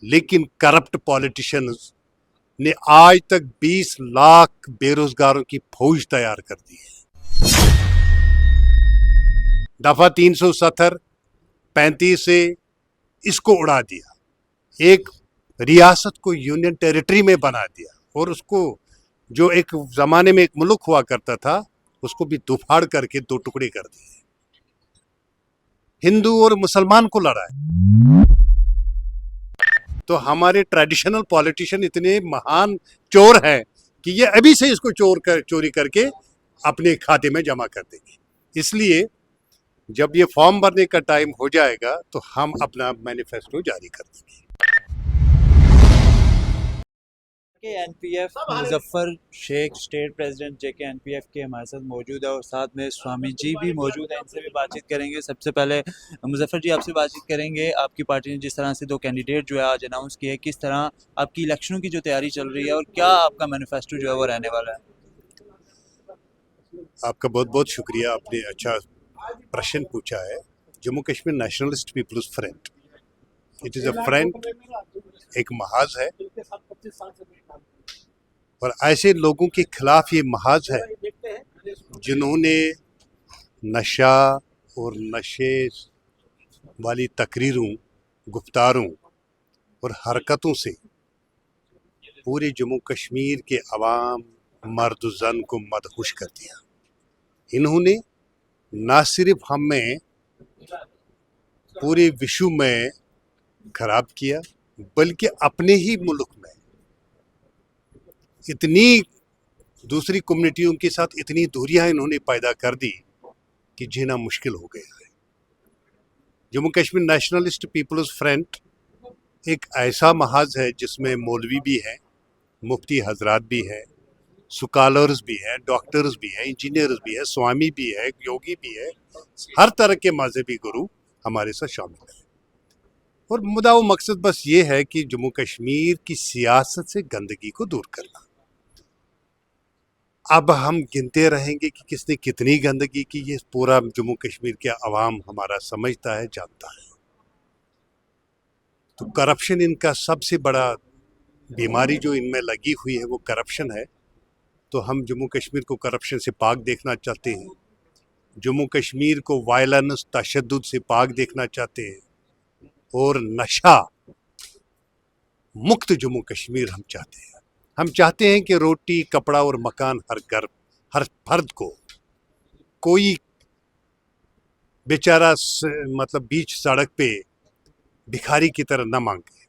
लेकिन corrupt politicians ने आज तक 20 लाख बेरोजगारों की फौज तैयार कर दी है। दफा 370 35 से इसको उड़ा दिया, एक रियासत को यूनियन टेरिटरी में बना दिया और उसको जो एक जमाने में एक मुल्क हुआ करता था उसको भी दुफाड़ करके दो टुकड़े कर दिए। हिंदू और मुसलमान को लड़ाया। तो हमारे ट्रेडिशनल पॉलिटिशियन इतने महान चोर हैं कि ये अभी से इसको चोरी करके अपने खाते में जमा कर देंगे। इसलिए जब ये फॉर्म भरने का टाइम हो जाएगा तो हम अपना मैनिफेस्टो जारी कर देंगे। NPF Muzaffar Sheikh state president JK NPF के हमारे साथ मौजूद है और साथ में स्वामी जी भी मौजूद हैं। इनसे भी बातचीत करेंगे। सबसे पहले मुजफ्फर जी आपसे बातचीत करेंगे। आपकी पार्टी ने जिस तरह से दो कैंडिडेट जो है आज अनाउंस किए, किस तरह आपकी इलेक्शनों की जो तैयारी चल रही है और क्या आपका मैनिफेस्टो जो है वो रहने वाला है? आपका बहुत बहुत शुक्रिया, आपने अच्छा प्रश्न पूछा है। Jammu Kashmir nationalist people's front, it is a front, एक महाज है और ऐसे लोगों के खिलाफ ये महाज है जिन्होंने नशा और नशे वाली तकरीरों, गुफ्तारों और हरकतों से पूरे जम्मू कश्मीर के अवाम, मर्द जन को मदहोश कर दिया। इन्होंने न सिर्फ हमें पूरे विश्व में खराब किया बल्कि अपने ही मुल्क में इतनी दूसरी कम्युनिटियों के साथ इतनी दूरियां इन्होंने पैदा कर दी कि जीना मुश्किल हो गया है। Jammu Kashmir nationalist people's front एक ऐसा महाज है जिसमें मौलवी भी हैं, मुफ्ती हजरात भी हैं, स्कॉलर्स भी हैं, डॉक्टर्स भी हैं, इंजीनियर्स भी हैं, स्वामी भी है, योगी भी है, हर तरह के मजहबी गुरु हमारे साथ शामिल हैं। और मुद्दा व मकसद बस ये है कि जम्मू कश्मीर की सियासत से गंदगी को दूर करना। अब हम गिनते रहेंगे कि किसने कितनी गंदगी की, ये पूरा जम्मू कश्मीर के अवाम हमारा समझता है, जानता है। तो करप्शन इनका सबसे बड़ा बीमारी जो इनमें लगी हुई है वो करप्शन है। तो हम जम्मू कश्मीर को करप्शन से पाक देखना चाहते हैं, जम्मू कश्मीर को वायलेंस, तशद्दुद से पाक देखना चाहते हैं और नशा मुक्त जम्मू कश्मीर हम चाहते हैं। हम चाहते हैं कि रोटी, कपड़ा और मकान हर घर, हर फर्द को, कोई बेचारा मतलब बीच सड़क पे भिखारी की तरह न मांगे।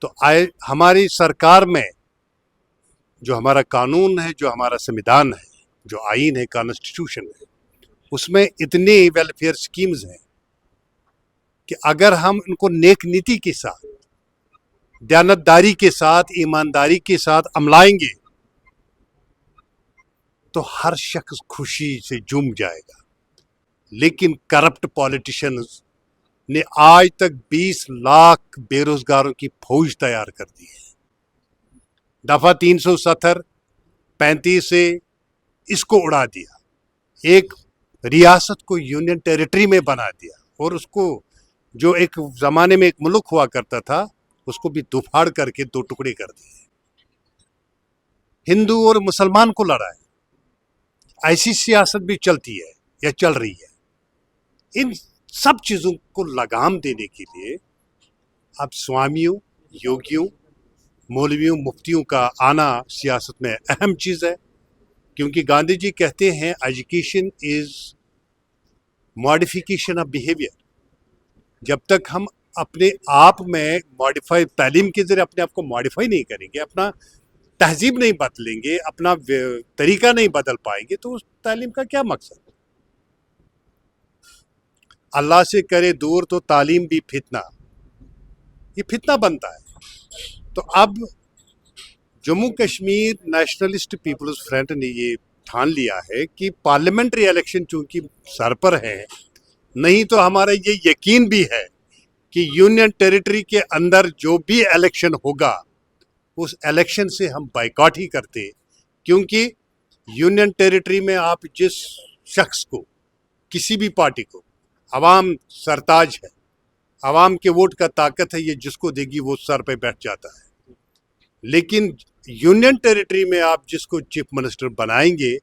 तो हमारी सरकार में जो हमारा कानून है, जो हमारा संविधान है, जो आईन है, कॉन्स्टिट्यूशन है, उसमें इतने वेलफेयर स्कीम्स हैं कि अगर हम इनको नेक नीति के साथ, दयानतदारी के साथ, ईमानदारी के साथ अमलाएंगे तो हर शख्स खुशी से झूम जाएगा। लेकिन करप्ट पॉलिटिशियंस ने आज तक 20 लाख बेरोजगारों की फौज तैयार कर दी है। दफा 370 35 से इसको उड़ा दिया, एक रियासत को यूनियन टेरिटरी में बना दिया और उसको जो एक जमाने में एक मुल्क हुआ करता था उसको भी दुफाड़ करके दो टुकड़े कर दिए। हिंदू और मुसलमान को लड़ाया। ऐसी सियासत भी चलती है या चल रही है। इन सब चीजों को लगाम देने के लिए अब स्वामियों, योगियों, मौलवियों, मुफ्तियों का आना सियासत में अहम चीज है, क्योंकि गांधी जी कहते हैं education is modification of behaviour. जब तक हम अपने आप में मॉडिफाई, तालीम के जरिए अपने आप को मॉडिफाई नहीं करेंगे, अपना तहजीब नहीं बदलेंगे, अपना तरीका नहीं बदल पाएंगे, तो उस तालीम का क्या मकसद? अल्लाह से करे दूर तो तालीम भी फितना, ये फितना बनता है। तो अब Jammu Kashmir nationalist people's front ने ये ठान लिया है कि पार्लियामेंट्री इलेक्शन चूंकि सर पर है, नहीं तो हमारा ये यकीन भी है कि यूनियन टेरिटरी के अंदर जो भी इलेक्शन होगा उस इलेक्शन से हम बाइकॉट ही करते, क्योंकि यूनियन टेरिटरी में आप जिस शख्स को, किसी भी पार्टी को, अवाम सरताज है, आवाम के वोट का ताकत है, ये जिसको देगी वो सर पे बैठ जाता है। लेकिन यूनियन टेरिटरी में आप जिसको चीफ मिनिस्टर बनाएंगे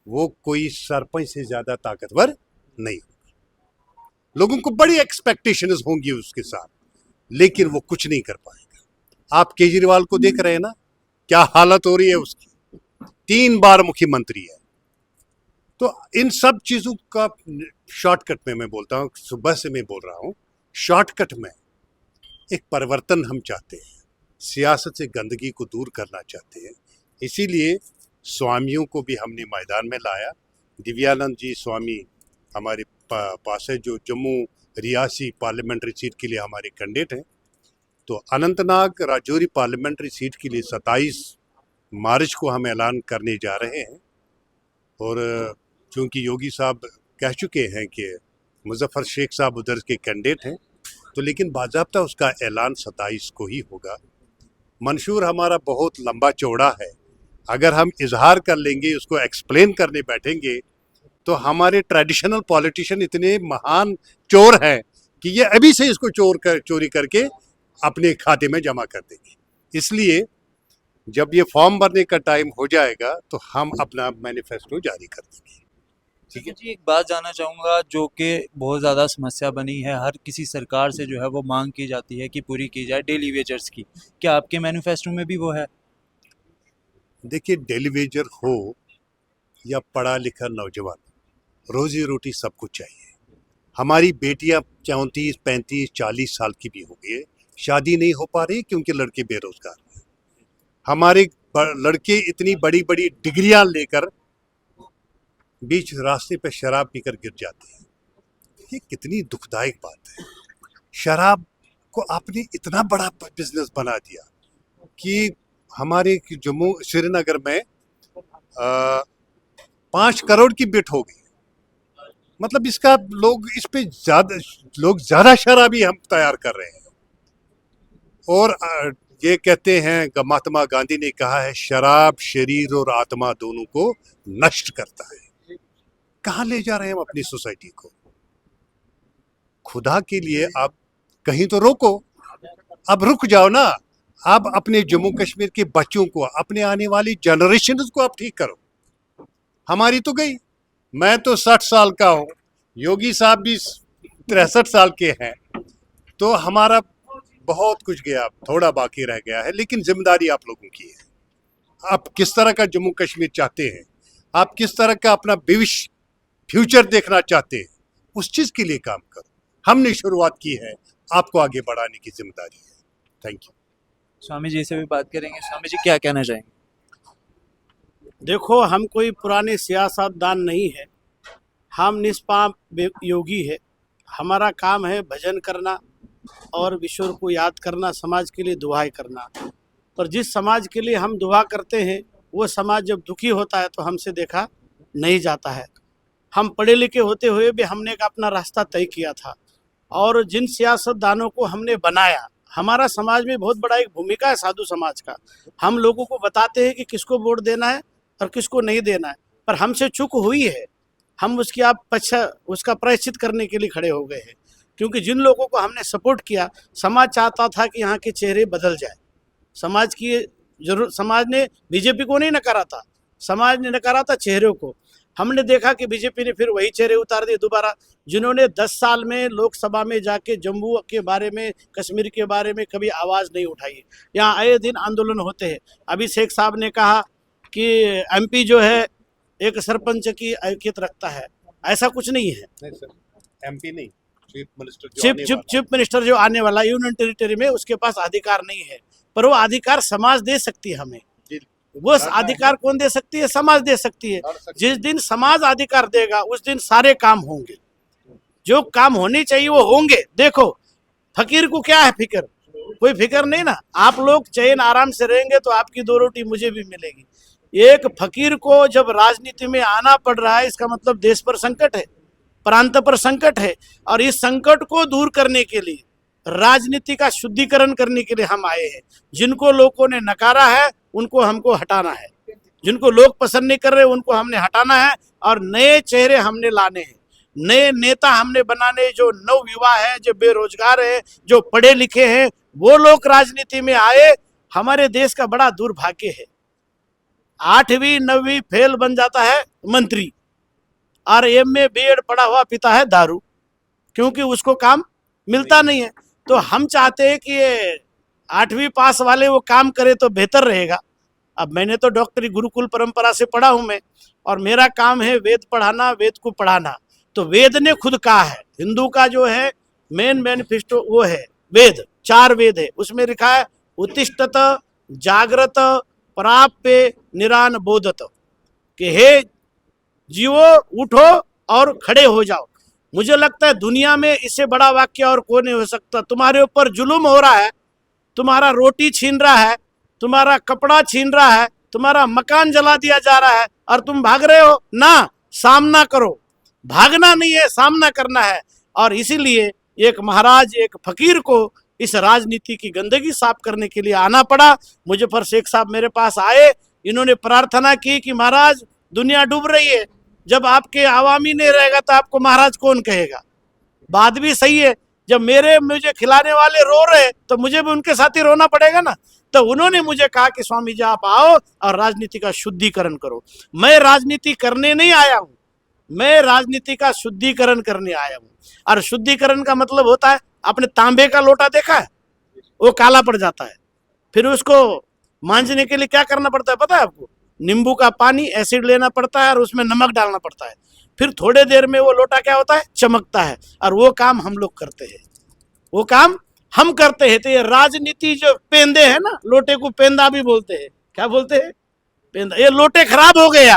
वो कोई सरपंच से ज़्यादा ताकतवर नहीं। लोगों को बड़ी एक्सपेक्टेशंस होंगी उसके साथ, लेकिन वो कुछ नहीं कर पाएगा। आप केजरीवाल को देख रहे हैं ना, क्या हालत हो रही है उसकी। 3 बार मुख्यमंत्री है। तो इन सब चीज़ों का शॉर्टकट में मैं बोलता हूँ, सुबह से मैं बोल रहा हूँ, शॉर्टकट में एक परिवर्तन हम चाहते हैं, सियासत से गंदगी को दूर करना चाहते हैं। इसीलिए स्वामियों को भी हमने मैदान में लाया। दिव्यानंद जी स्वामी हमारे पास है, जो जम्मू रियासी पार्लियामेंट्री सीट के लिए हमारे कैंडिडेट हैं। तो अनंतनाग राजौरी पार्लियामेंट्री सीट के लिए 27 मार्च को हम ऐलान करने जा रहे हैं। और चूँकि योगी साहब कह चुके हैं कि मुजफ्फर शेख साहब उधर के कैंडिडेट हैं, तो लेकिन बाज़ाब्ता उसका ऐलान 27 को ही होगा। मंशूर हमारा बहुत लंबा चौड़ा है, अगर हम इजहार कर लेंगे, उसको एक्सप्लेन करने बैठेंगे, तो हमारे ट्रेडिशनल पॉलिटिशियन इतने महान चोर हैं कि ये अभी से इसको चोरी करके अपने खाते में जमा कर देंगे। इसलिए जब ये फॉर्म भरने का टाइम हो जाएगा तो हम अपना मैनिफेस्टो जारी कर देंगे। ठीक है जी, एक बात जानना चाहूँगा जो कि बहुत ज़्यादा समस्या बनी है, हर किसी सरकार से जो है वो मांग की जाती है कि पूरी की जाए डेली वेजर्स की। क्या आपके मैनिफेस्टो में भी वो है? देखिए, डेली वेजर हो या पढ़ा लिखा नौजवान, रोजी रोटी सबको चाहिए। हमारी बेटियां 34, 35, 40 साल की भी हो गई है, शादी नहीं हो पा रही क्योंकि लड़के बेरोजगार हैं। हमारे लड़के इतनी बड़ी बड़ी डिग्रियां लेकर बीच रास्ते पे शराब पीकर गिर जाते हैं। ये कितनी दुखदायक बात है। शराब को आपने इतना बड़ा बिजनेस बना दिया कि हमारे जम्मू श्रीनगर में 5 करोड़ की बिट हो गई। मतलब इसका लोग इस पे ज्यादा शराबी हम तैयार कर रहे हैं। और ये कहते हैं, महात्मा गांधी ने कहा है, शराब शरीर और आत्मा दोनों को नष्ट करता है। कहाँ ले जा रहे हैं हम अपनी सोसाइटी को? खुदा के लिए आप कहीं तो रोको। अब रुक जाओ ना। आप अपने जम्मू कश्मीर के बच्चों को, अपने आने वाली जनरेशन को आप ठीक करो। हमारी तो गई। मैं तो 60 साल का हूँ, योगी साहब भी 63 साल के हैं, तो हमारा बहुत कुछ गया, थोड़ा बाकी रह गया है, लेकिन जिम्मेदारी आप लोगों की है। आप किस तरह का जम्मू कश्मीर चाहते हैं, आप किस तरह का अपना भविष्य फ्यूचर देखना चाहते हैं, उस चीज़ के लिए काम करो। हमने शुरुआत की है, आपको आगे बढ़ाने की जिम्मेदारी है। Thank you. स्वामी जी से भी बात करेंगे। स्वामी जी क्या कहना चाहेंगे? देखो, हम कोई पुराने सियासतदान नहीं है, हम निष्पाप योगी है। हमारा काम है भजन करना और ईश्वर को याद करना, समाज के लिए दुआएं करना। और जिस समाज के लिए हम दुआ करते हैं वो समाज जब दुखी होता है तो हमसे देखा नहीं जाता है। हम पढ़े लिखे होते हुए भी हमने एक अपना रास्ता तय किया था, और जिन सियासतदानों को हमने बनाया, हमारा समाज में बहुत बड़ा एक भूमिका है साधु समाज का। हम लोगों को बताते हैं कि किसको वोट देना है और किसको नहीं देना है, पर हमसे चूक हुई है। हम उसका प्रायश्चित करने के लिए खड़े हो गए हैं, क्योंकि जिन लोगों को हमने सपोर्ट किया, समाज चाहता था कि यहाँ के चेहरे बदल जाए। समाज ने बीजेपी को नहीं नकारा था, समाज ने नकारा था चेहरों को। हमने देखा कि बीजेपी ने फिर वही चेहरे उतार दिए दोबारा, जिन्होंने 10 साल में लोकसभा में जाके जम्मू के बारे में, कश्मीर के बारे में कभी आवाज़ नहीं उठाई। यहाँ आए दिन आंदोलन होते हैं। अभी शेख साहब ने कहा कि एमपी जो है एक सरपंच की हैसियत रखता है, ऐसा कुछ नहीं है। एमपी नहीं, चीफ मिनिस्टर जो आने वाला यूनियन टेरिटरी में, उसके पास अधिकार नहीं है, पर वो अधिकार समाज दे सकती है हमें। वो अधिकार कौन दे सकती है? समाज दे सकती है। जिस दिन समाज अधिकार देगा उस दिन सारे काम होंगे, जो काम होने चाहिए वो होंगे। देखो, फकीर को क्या है फिक्र? कोई फिक्र नहीं ना। आप लोग चैन आराम से रहेंगे तो आपकी 2 रोटी मुझे भी मिलेगी। एक फकीर को जब राजनीति में आना पड़ रहा है, इसका मतलब देश पर संकट है, प्रांत पर संकट है, और इस संकट को दूर करने के लिए, राजनीति का शुद्धिकरण करने के लिए हम आए हैं। जिनको लोगों ने नकारा है उनको हमको हटाना है, जिनको लोग पसंद नहीं कर रहे उनको हमने हटाना है, और नए चेहरे हमने लाने हैं। नए नेता हमने बनाने, जो नवयुवा है, जो बेरोजगार है, जो पढ़े लिखे हैं, वो लोग राजनीति में आए। हमारे देश का बड़ा दुर्भाग्य है, 8वीं 9वीं फेल बन जाता है मंत्री, और MA BEd पढ़ा हुआ पीता है दारू, क्योंकि उसको काम मिलता नहीं है। तो हम चाहते हैं कि ये 8वीं पास वाले वो काम करे तो बेहतर रहेगा। अब मैंने तो डॉक्टरी गुरुकुल परंपरा से पढ़ा हूं मैं, और मेरा काम है वेद पढ़ाना, वेद को पढ़ाना। तो वेद ने खुद कहा है, हिंदू का जो है मेन मैनिफेस्टो वो है वेद, 4 वेद है, उसमें लिखा है उत्तिष्ठत जागृत प्राप्य निरान बोधत, कि हे जीवो उठो और खड़े हो जाओ। मुझे लगता है दुनिया में इससे बड़ा वाक्य और कोई नहीं हो सकता। तुम्हारे ऊपर जुल्म हो रहा है, तुम्हारा रोटी छीन रहा है, तुम्हारा कपड़ा छीन रहा है, तुम्हारा मकान जला दिया जा रहा है, और तुम भाग रहे हो ना। सामना करो, भागना नहीं है, सामना करना है। और इसीलिए एक महाराज, एक फकीर को इस राजनीति की गंदगी साफ करने के लिए आना पड़ा। मुजफ्फर शेख साहब मेरे पास आए, इन्होंने प्रार्थना की कि महाराज दुनिया डूब रही है, जब आपके आवामी नहीं रहेगा तो आपको महाराज कौन कहेगा। बात भी सही है, जब मुझे खिलाने वाले रो रहे तो मुझे भी उनके साथ ही रोना पड़ेगा ना। तो उन्होंने मुझे कहा कि स्वामी जी आप आओ और राजनीति का शुद्धिकरण करो। मैं राजनीति करने नहीं आया हूं, मैं राजनीति का शुद्धिकरण करने आया हूं। और शुद्धिकरण का मतलब होता है, आपने तांबे का लोटा देखा है, वो काला पड़ जाता है, फिर उसको मांजने के लिए क्या करना पड़ता है पता है आपको? नींबू का पानी, एसिड लेना पड़ता है और उसमें नमक डालना पड़ता है, फिर थोड़े देर में वो लोटा क्या होता है, चमकता है। और वो काम हम लोग करते हैं, वो काम हम करते हैं। तो ये राजनीति जो पेंदे है ना, लोटे को पेंदा भी बोलते हैं, क्या बोलते हैं? पेंदा। ये लोटे खराब हो गए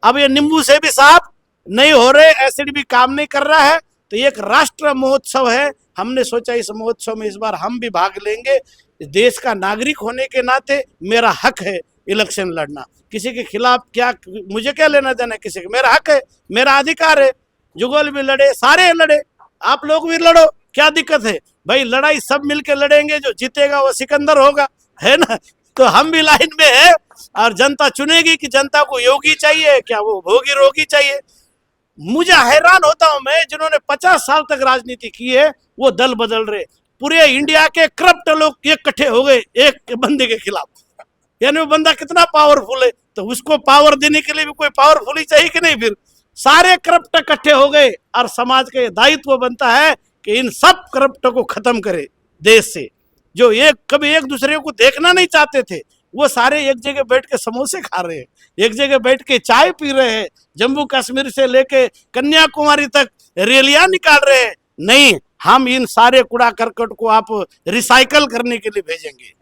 अब ये नींबू से भी साफ नहीं हो रहे, एसिड भी काम नहीं कर रहा है। तो ये एक राष्ट्र महोत्सव है, हमने सोचा इस महोत्सव में इस बार हम भी भाग लेंगे। देश का नागरिक होने के नाते मेरा हक है इलेक्शन लड़ना। किसी के खिलाफ क्या, मुझे क्या लेना देना किसी के, मेरा हक है, मेरा अधिकार है। जुगल भी लड़े, सारे लड़े, आप लोग भी लड़ो, क्या दिक्कत है भाई? लड़ाई सब मिलके लड़ेंगे, जो जीतेगा वो सिकंदर होगा, है ना। तो हम भी लाइन में है, और जनता चुनेगी कि जनता को योगी चाहिए क्या वो भोगी रोगी चाहिए। मुझे हैरान होता हूं मैं, जिन्होंने 50 साल तक राजनीति की है वो दल बदल रहे। पूरे इंडिया के करप्ट लोग इकट्ठे हो गए एक बंदे के खिलाफ, यानी वो बंदा कितना पावरफुल है, तो उसको पावर देने के लिए भी कोई पावरफुल ही चाहिए कि नहीं। फिर सारे करप्ट इकट्ठे हो गए, और समाज का ये दायित्व बनता है कि इन सब करप्ट को खत्म करे देश से। जो कभी एक दूसरे को देखना नहीं चाहते थे, वो सारे एक जगह बैठ के समोसे खा रहे हैं, एक जगह बैठ के चाय पी रहे हैं, जम्मू कश्मीर से लेके कन्याकुमारी तक रैलियां निकाल रहे हैं। नहीं, हम इन सारे कूड़ा करकट को आप रिसाइकल करने के लिए भेजेंगे,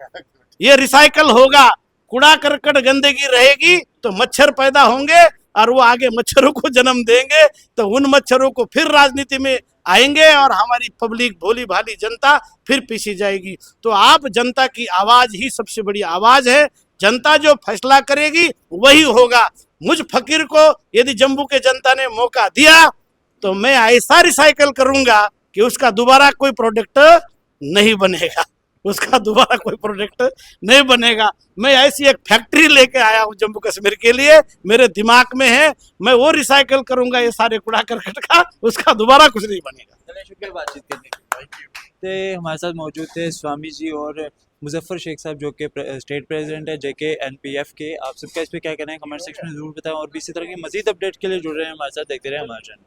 ये रिसाइकल होगा। कूड़ा करकट गंदगी रहेगी तो मच्छर पैदा होंगे, और वो आगे मच्छरों को जन्म देंगे, तो उन मच्छरों को फिर राजनीति में आएंगे, और हमारी पब्लिक, भोली भाली जनता फिर पीछे जाएगी। तो आप जनता की आवाज ही सबसे बड़ी आवाज है, जनता जो फैसला करेगी वही होगा। मुझ फकीर को यदि जम्मू के जनता ने मौका दिया तो मैं ऐसा रिसाइकल करूंगा कि उसका दोबारा कोई प्रोडक्ट नहीं बनेगा, उसका दोबारा कोई प्रोडक्ट नहीं बनेगा। मैं ऐसी एक फैक्ट्री लेके आया हूँ जम्मू कश्मीर के लिए, मेरे दिमाग में है, मैं वो रिसाइकल करूंगा ये सारे कूड़ा करकट का, उसका दोबारा कुछ नहीं बनेगा। चलिए, शुक्रिया बातचीत करने के लिए। हमारे साथ मौजूद थे स्वामी जी और मुजफ्फर शेख साहब, जो कि स्टेट प्रेसिडेंट है JK NPF के। आप सबका इस पर क्या कहना है कमेंट सेक्शन में जरूर बताएं, और भी इसी तरह की मजीद अपडेट के लिए जुड़ रहे हैं हमारे साथ, देखते रहे हमारे चैनल।